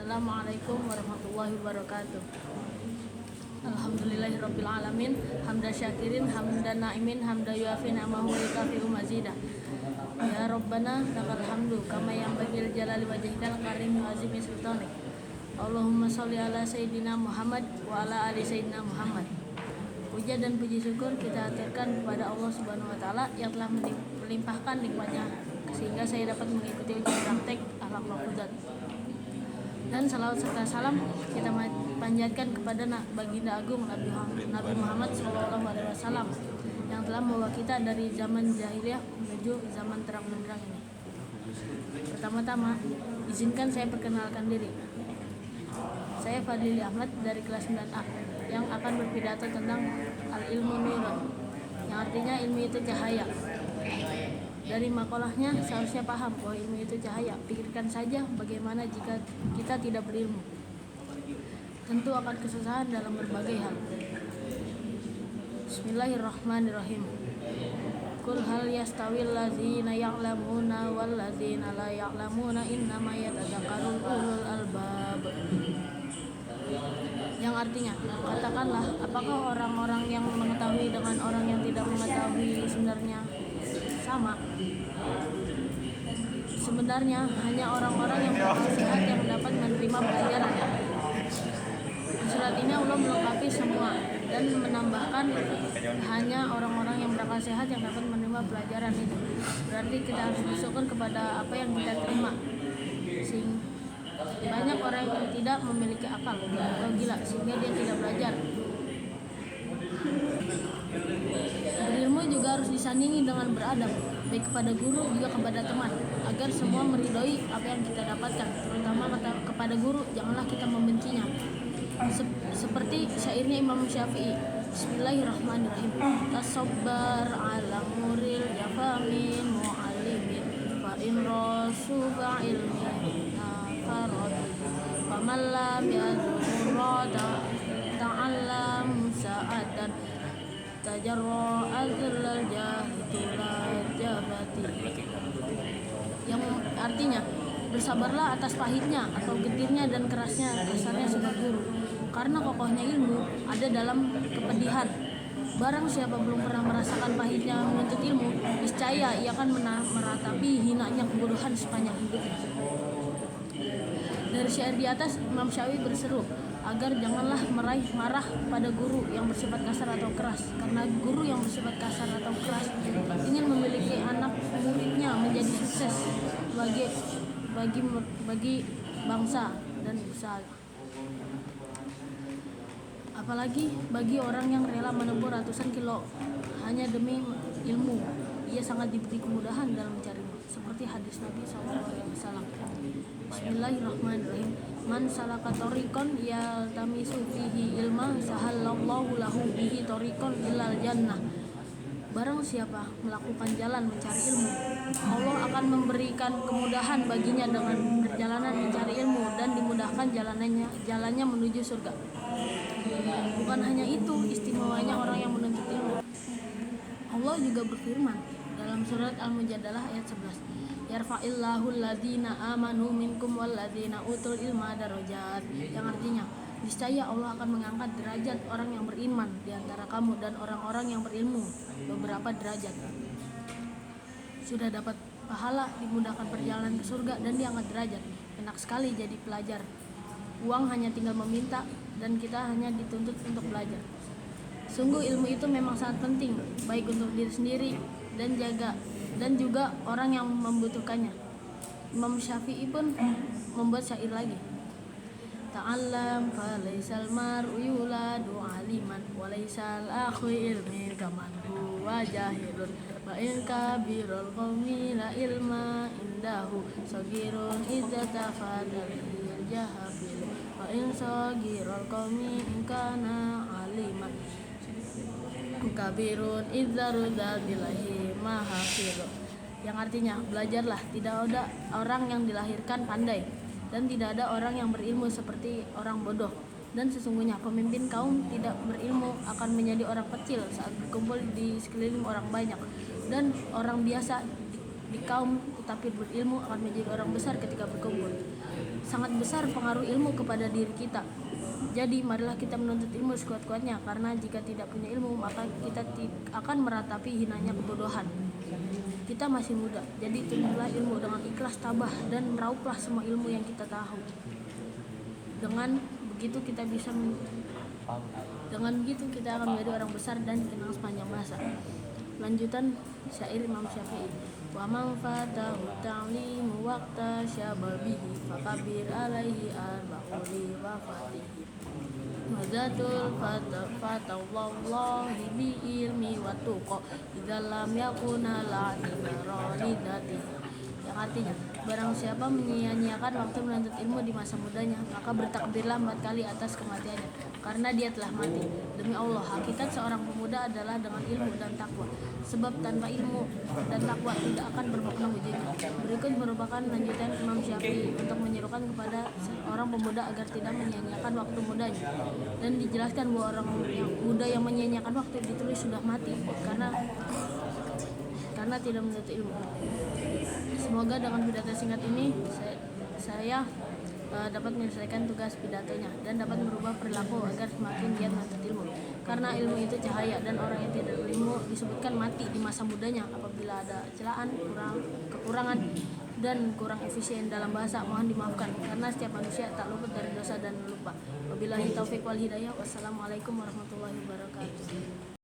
Assalamualaikum warahmatullahi wabarakatuh. Alhamdulillahirabbil alamin, hamdan syakirin, hamdan na'imin, hamdan yuafi ni'amahu wa yukafi'u mazidah. Ya Rabbana lakal hamdu kama yanbaghi jalali wajhikal karim wa azimi sultanik. Allahumma sholli ala sayyidina Muhammad wa ala ali sayyidina Muhammad. Puja dan puji syukur kita aturkan kepada Allah Subhanahu wa taala yang telah melimpahkan nikmatnya sehingga saya dapat mengikuti ujian praktek akhlak mafudat. Dan salawat serta salam kita panjatkan kepada baginda agung Nabi Muhammad SAW yang telah membawa kita dari zaman jahiliyah menuju zaman terang benderang ini. Pertama-tama, izinkan saya perkenalkan diri. Saya Fadlili Ahmad dari kelas 9A yang akan berpidato tentang al-ilmu nurun, yang artinya ilmu itu cahaya. Dari makalahnya seharusnya paham bahwa ilmu itu cahaya. Pikirkan saja bagaimana jika kita tidak berilmu. Tentu akan kesusahan dalam berbagai hal. Bismillahirrahmanirrahim. Qul hal yastawil ladzina ya'lamuna wal ladzina la ya'lamuna innama yatadzakkaru ulul albab. Yang artinya, katakanlah, apakah orang-orang yang mengetahui dengan orang yang tidak mengetahui sebenarnya sama? Sebenarnya hanya orang-orang yang berakal sehat yang dapat menerima pelajaran. Surat ini Allah melengkapi semua dan menambahkan hanya orang-orang yang berakal sehat yang dapat menerima pelajaran itu. Berarti kita harus bersyukur kepada apa yang kita terima. Banyak orang yang tidak memiliki akal atau gila sehingga dia tidak belajar. Berilmu juga harus disandingi dengan beradab, baik kepada guru juga kepada teman, agar semua meridhoi apa yang kita dapatkan. Terutama kepada guru, janganlah kita membencinya. Seperti syairnya Imam Syafi'i, Bismillahirrahmanirrahim. Tasabbar ala muril jafamin mu'allimin fa in rasuba ilmi nafarad faman lam yadurrada ta'allam sa'adan tajarro azlal jahitulajabati, yang artinya bersabarlah atas pahitnya atau getirnya dan kerasnya kasarnya sebagai guru, karena kokohnya ilmu ada dalam kepedihan. Barang siapa belum pernah merasakan pahitnya menuntut ilmu, niscaya ia akan meratapi hinanya kebodohan sepanjang hidupnya. Dari syair di atas, Imam Syafi'i berseru agar janganlah meraih marah pada guru yang bersifat kasar atau keras, karena guru yang bersifat kasar atau keras ingin memiliki anak muridnya menjadi sukses bagi bangsa dan usaha. Apalagi bagi orang yang rela menempuh ratusan kilo hanya demi ilmu, ia sangat diberi kemudahan dalam mencarinya, seperti hadis Nabi SAW. Bismillahirrahmanirrahim. Man salaka tariqan yaltamisu fihi ilma sahallallahu lahu bihi tariqan ilal jannah. Barang siapa melakukan jalan mencari ilmu, Allah akan memberikan kemudahan baginya dengan perjalanan mencari ilmu dan dimudahkan jalannya menuju surga. Bukan hanya itu istimewanya orang yang menuntut ilmu. Allah juga berfirman dalam surat Al-Mujadalah ayat 11. Yarfa'illahu alladhina amanu minkum walladhina utul ilma darajat, yang artinya niscaya Allah akan mengangkat derajat orang yang beriman di antara kamu dan orang-orang yang berilmu beberapa derajat. Sudah dapat pahala, dimudahkan perjalanan ke surga dan diangkat derajat. Enak sekali jadi pelajar. Uang hanya tinggal meminta dan kita hanya dituntut untuk belajar. Sungguh ilmu itu memang sangat penting, baik untuk diri sendiri dan juga orang yang membutuhkannya. Imam Syafi'i pun membuat syair lagi. Ta'allam falaisal mar'u yuladu aliman walaisal akhu ilmi kaman huwa jahilun wa in kabirul qawmi la ilma indahu sagirun idza tafadal jahafil wa in sagirul qawmi kana aliman kabirun idza rudal bilahi mahafil, yang artinya belajarlah, tidak ada orang yang dilahirkan pandai dan tidak ada orang yang berilmu seperti orang bodoh, dan sesungguhnya pemimpin kaum tidak berilmu akan menjadi orang kecil saat berkumpul di sekeliling orang banyak, dan orang biasa di kaum tetapi berilmu akan menjadi orang besar ketika berkumpul. sangat besar pengaruh ilmu kepada diri kita. Jadi marilah kita menuntut ilmu sekuat-kuatnya, karena jika tidak punya ilmu maka kita akan meratapi hinanya kebodohan. Kita masih muda, jadi tuntutlah ilmu dengan ikhlas, tabah, dan rauplah semua ilmu yang kita tahu. Dengan begitu kita akan menjadi orang besar dan dikenang sepanjang masa. Lanjutan syair Imam Syafi'i. Wa man fatahu ta'limu waqta syababihi fakabir alaihi al-baquli wa fatihi. Wadatul fatawallahi bi ilmi wa tuqa idza lam yakuna la'ibradati. Yang artinya, barang siapa menyia-nyiakan waktu menuntut ilmu di masa mudanya, maka bertakbirlah 4 kali atas kematiannya, karena dia telah mati. Demi Allah, hakikat seorang pemuda adalah dengan ilmu dan takwa, sebab tanpa ilmu dan takwa tidak akan bermakna wujudnya. Berikut merupakan lanjutan Imam Syafi'i untuk menyerukan kepada seorang pemuda agar tidak menyia-nyiakan waktu mudanya, dan dijelaskan bahwa orang yang muda yang menyia-nyiakan waktu ditulis sudah mati karena tidak menuntut ilmu. Semoga dengan pidato singkat ini saya dapat menyelesaikan tugas pidatonya dan dapat merubah perilaku agar semakin giat menuntut ilmu. Karena ilmu itu cahaya, dan orang yang tidak berilmu disebutkan mati di masa mudanya apabila ada celaan, kekurangan, dan kurang efisien dalam bahasa. Mohon dimaafkan karena setiap manusia tak luput dari dosa dan lupa. Wabillahi taufiq wal hidayah. Wassalamualaikum warahmatullahi wabarakatuh.